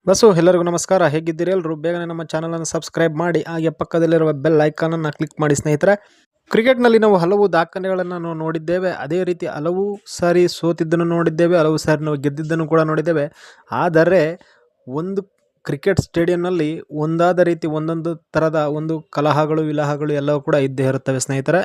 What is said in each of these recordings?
Bus ಎಲ್ಲರಿಗೂ ನಮಸ್ಕಾರ. ಹೇಗಿದ್ದೀರಿ ಎಲ್ಲರೂ? ಬೇಗನೆ ನಮ್ಮ ಚಾನಲನ್ನು ಸಬ್ಸ್ಕ್ರೈಬ್ ಮಾಡಿ, ಹಾಗೆ ಪಕ್ಕದಲ್ಲಿರುವ ಬೆಲ್ ಐಕಾನನ್ನು ಕ್ಲಿಕ್ ಮಾಡಿ ಸ್ನೇಹಿತರೆ. ಕ್ರಿಕೆಟ್ನಲ್ಲಿ ನಾವು ಹಲವು ದಾಖಲೆಗಳನ್ನು ನಾವು ನೋಡಿದ್ದೇವೆ. ಅದೇ ರೀತಿ ಹಲವು ಸಾರಿ ಸೋತಿದ್ದನ್ನು ನೋಡಿದ್ದೇವೆ, ಹಲವು ಸಾರಿ ನಾವು ಗೆದ್ದಿದ್ದನ್ನು ಕೂಡ ನೋಡಿದ್ದೇವೆ. ಆದರೆ ಒಂದು ಕ್ರಿಕೆಟ್ ಸ್ಟೇಡಿಯಂನಲ್ಲಿ ಒಂದಾದ ರೀತಿ ಒಂದೊಂದು ಥರದ ಒಂದು ಕಲಹಗಳು ವಿಲಹಗಳು ಎಲ್ಲವೂ ಕೂಡ ಇದ್ದೇ ಇರುತ್ತವೆ ಸ್ನೇಹಿತರೆ.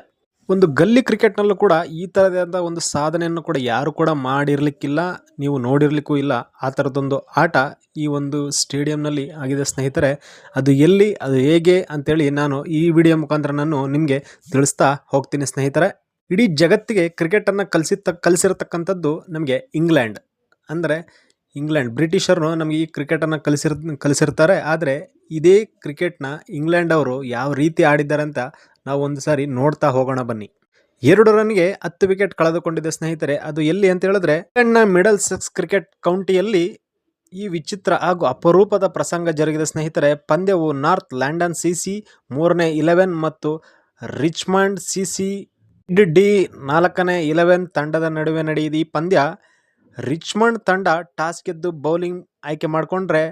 ಒಂದು ಗಲ್ಲಿ ಕ್ರಿಕೆಟ್ನಲ್ಲೂ ಕೂಡ ಈ ಥರದಾದ ಒಂದು ಸಾಧನೆಯನ್ನು ಕೂಡ ಯಾರು ಕೂಡ ಮಾಡಿರಲಿಕ್ಕಿಲ್ಲ, ನೀವು ನೋಡಿರಲಿಕ್ಕೂ ಇಲ್ಲ. ಆ ಥರದೊಂದು ಆಟ ಈ ಒಂದು ಸ್ಟೇಡಿಯಂನಲ್ಲಿ ಆಗಿದೆ ಸ್ನೇಹಿತರೆ. ಅದು ಎಲ್ಲಿ, ಅದು ಹೇಗೆ ಅಂತೇಳಿ ನಾನು ಈ ವಿಡಿಯೋ ಮುಖಾಂತರ ನಾನು ನಿಮಗೆ ತಿಳಿಸ್ತಾ ಹೋಗ್ತೀನಿ ಸ್ನೇಹಿತರೆ. ಇಡೀ ಜಗತ್ತಿಗೆ ಕ್ರಿಕೆಟನ್ನು ಕಲಿಸಿರತಕ್ಕಂಥದ್ದು ನಮಗೆ ಇಂಗ್ಲೆಂಡ್. ಅಂದರೆ ಇಂಗ್ಲೆಂಡ್ ಬ್ರಿಟಿಷರು ನಮಗೆ ಈ ಕ್ರಿಕೆಟನ್ನು ಕಲಿಸಿರ್ತಾರೆ. ಆದರೆ ಇದೇ ಕ್ರಿಕೆಟ್ನ ಇಂಗ್ಲೆಂಡ್ ಅವರು ಯಾವ ರೀತಿ ಆಡಿದ್ದಾರೆ ಅಂತ ನಾವು ಒಂದು ಸಾರಿ ನೋಡ್ತಾ ಹೋಗೋಣ ಬನ್ನಿ. 2 ರನ್ಗೆ 10 ವಿಕೆಟ್ ಕಳೆದುಕೊಂಡಿದೆ ಸ್ನೇಹಿತರೆ. ಅದು ಎಲ್ಲಿ ಅಂತ ಹೇಳಿದ್ರೆ ಇಂಗ್ಲೆಂಡ್ನ ಮಿಡಲ್ ಸೆಕ್ಸ್ ಕ್ರಿಕೆಟ್ ಕೌಂಟಿಯಲ್ಲಿ ಈ ವಿಚಿತ್ರ ಹಾಗೂ ಅಪರೂಪದ ಪ್ರಸಂಗ ಜರುಗಿದೆ ಸ್ನೇಹಿತರೆ. ಪಂದ್ಯವು ನಾರ್ತ್ ಲಂಡನ್ ಸಿಸಿ 3ನೇ 11 ಮತ್ತು ರಿಚ್ಮಂಡ್ ಸಿಸಿ ಡಿ 4ನೇ 11 ತಂಡದ ನಡುವೆ ನಡೆಯಿತು. ಈ ಪಂದ್ಯ ರಿಚ್ಮಂಡ್ ತಂಡ ಟಾಸ್ ಗೆದ್ದು ಬೌಲಿಂಗ್ ಆಯ್ಕೆ ಮಾಡಿಕೊಂಡ್ರೆ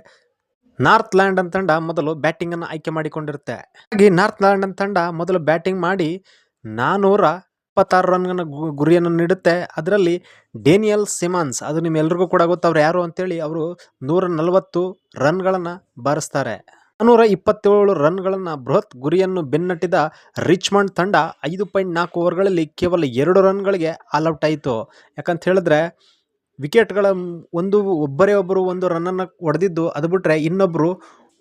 ನಾರ್ತ್ ಲಂಡನ್ ತಂಡ ಮೊದಲು ಬ್ಯಾಟಿಂಗ್ ಅನ್ನು ಆಯ್ಕೆ ಮಾಡಿಕೊಂಡಿರುತ್ತೆ. ಹಾಗಾಗಿ ನಾರ್ತ್ ಲಂಡನ್ ತಂಡ ಮೊದಲು ಬ್ಯಾಟಿಂಗ್ ಮಾಡಿ 426 ರನ್ ಗುರಿಯನ್ನು ನೀಡುತ್ತೆ. ಅದರಲ್ಲಿ ಡೇನಿಯಲ್ ಸಿಮನ್ಸ್, ಅದು ನಿಮ್ಮೆಲ್ಲರಿಗೂ ಕೂಡ ಗೊತ್ತವ್ರು ಯಾರು ಅಂತೇಳಿ, ಅವರು 140 ರನ್ಗಳನ್ನು ಬಾರಿಸ್ತಾರೆ. 427 ರನ್ಗಳನ್ನು ಬೃಹತ್ ಗುರಿಯನ್ನು ಬೆನ್ನಟ್ಟಿದ ರಿಚ್ಮಂಡ್ ತಂಡ 5.4 ಓವರ್ಗಳಲ್ಲಿ ಕೇವಲ 2 ರನ್ಗಳಿಗೆ ಆಲ್ಔಟ್ ಆಯಿತು. ಯಾಕಂತ ಹೇಳಿದ್ರೆ ವಿಕೆಟ್ಗಳ ಒಬ್ಬರೇ ಒಬ್ಬರು ಒಂದು ರನ್ನನ್ನು ಹೊಡೆದಿದ್ದು, ಅದು ಬಿಟ್ಟರೆ ಇನ್ನೊಬ್ಬರು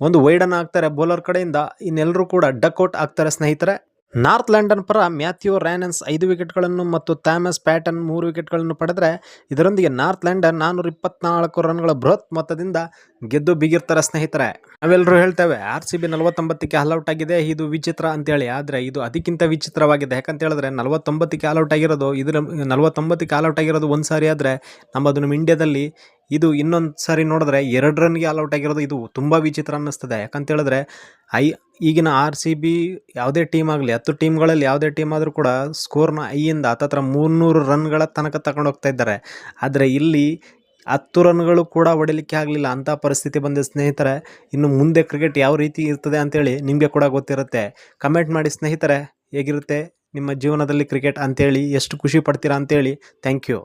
ಒಂದು ವೈಡನ್ನು ಹಾಕ್ತಾರೆ ಬೌಲರ್ ಕಡೆಯಿಂದ, ಇನ್ನೆಲ್ಲರೂ ಕೂಡ ಡಕ್ಔಟ್ ಆಗ್ತಾರೆ ಸ್ನೇಹಿತರೆ. ನಾರ್ತ್ ಲಂಡನ್ ಪರ ಮ್ಯಾಥ್ಯೂ ರ್ಯಾನನ್ಸ್ 5 ವಿಕೆಟ್ಗಳನ್ನು ಮತ್ತು ಥಾಮಸ್ ಪ್ಯಾಟನ್ 3 ವಿಕೆಟ್ಗಳನ್ನು ಪಡೆದರೆ, ಇದರೊಂದಿಗೆ ನಾರ್ತ್ ಲಂಡನ್ 424 ರನ್ಗಳ ಬೃಹತ್ ಮೊತ್ತದಿಂದ ಗೆದ್ದು ಬಿಗಿರ್ತಾರೆ ಸ್ನೇಹಿತರೆ. ನಾವೆಲ್ಲರೂ ಹೇಳ್ತೇವೆ RCB 49ಕ್ಕೆ ಆಲ್ಔಟ್ ಆಗಿದೆ, ಇದು ವಿಚಿತ್ರ ಅಂತೇಳಿ. ಆದರೆ ಇದು ಅದಕ್ಕಿಂತ ವಿಚಿತ್ರವಾಗಿದೆ. ಯಾಕಂತ ಹೇಳಿದ್ರೆ 49ಕ್ಕೆ ಆಲ್ಔಟ್ ಆಗಿರೋದು, ಇದರ 49ಕ್ಕೆ ಆಲ್ಔಟ್ ಆಗಿರೋದು ಒಂದು ಸಾರಿ ಆದರೆ ನಮ್ಮ ಇಂಡಿಯಾದಲ್ಲಿ ಇದು ಇನ್ನೊಂದು ಸಾರಿ ನೋಡಿದ್ರೆ 2 ರನ್ಗೆ ಆಲ್ಔಟ್ ಆಗಿರೋದು, ಇದು ತುಂಬ ವಿಚಿತ್ರ ಅನ್ನಿಸ್ತದೆ. ಯಾಕಂತ ಹೇಳಿದ್ರೆ ಈಗಿನ RCB ಯಾವುದೇ ಟೀಮ್ ಆಗಲಿ, 10 ಟೀಮ್ಗಳಲ್ಲಿ ಯಾವುದೇ ಟೀಮ್ ಆದರೂ ಕೂಡ ಸ್ಕೋರ್ನ 5ಯಿಂದ 300 ರನ್ಗಳ ತನಕ ತಗೊಂಡು ಹೋಗ್ತಾ ಇದ್ದಾರೆ. ಆದರೆ ಇಲ್ಲಿ 10 ರನ್ಗಳು ಕೂಡ ಹೊಡಿಲಿಕ್ಕೆ ಆಗಲಿಲ್ಲ, ಅಂಥ ಪರಿಸ್ಥಿತಿ ಬಂದಿದೆ ಸ್ನೇಹಿತರೆ. ಇನ್ನು ಮುಂದೆ ಕ್ರಿಕೆಟ್ ಯಾವ ರೀತಿ ಇರ್ತದೆ ಅಂತೇಳಿ ನಿಮಗೆ ಕೂಡ ಗೊತ್ತಿರುತ್ತೆ. ಕಮೆಂಟ್ ಮಾಡಿ ಸ್ನೇಹಿತರೆ, ಹೇಗಿರುತ್ತೆ ನಿಮ್ಮ ಜೀವನದಲ್ಲಿ ಕ್ರಿಕೆಟ್ ಅಂತೇಳಿ, ಎಷ್ಟು ಖುಷಿ ಪಡ್ತೀರಾ ಅಂತೇಳಿ. Thank you.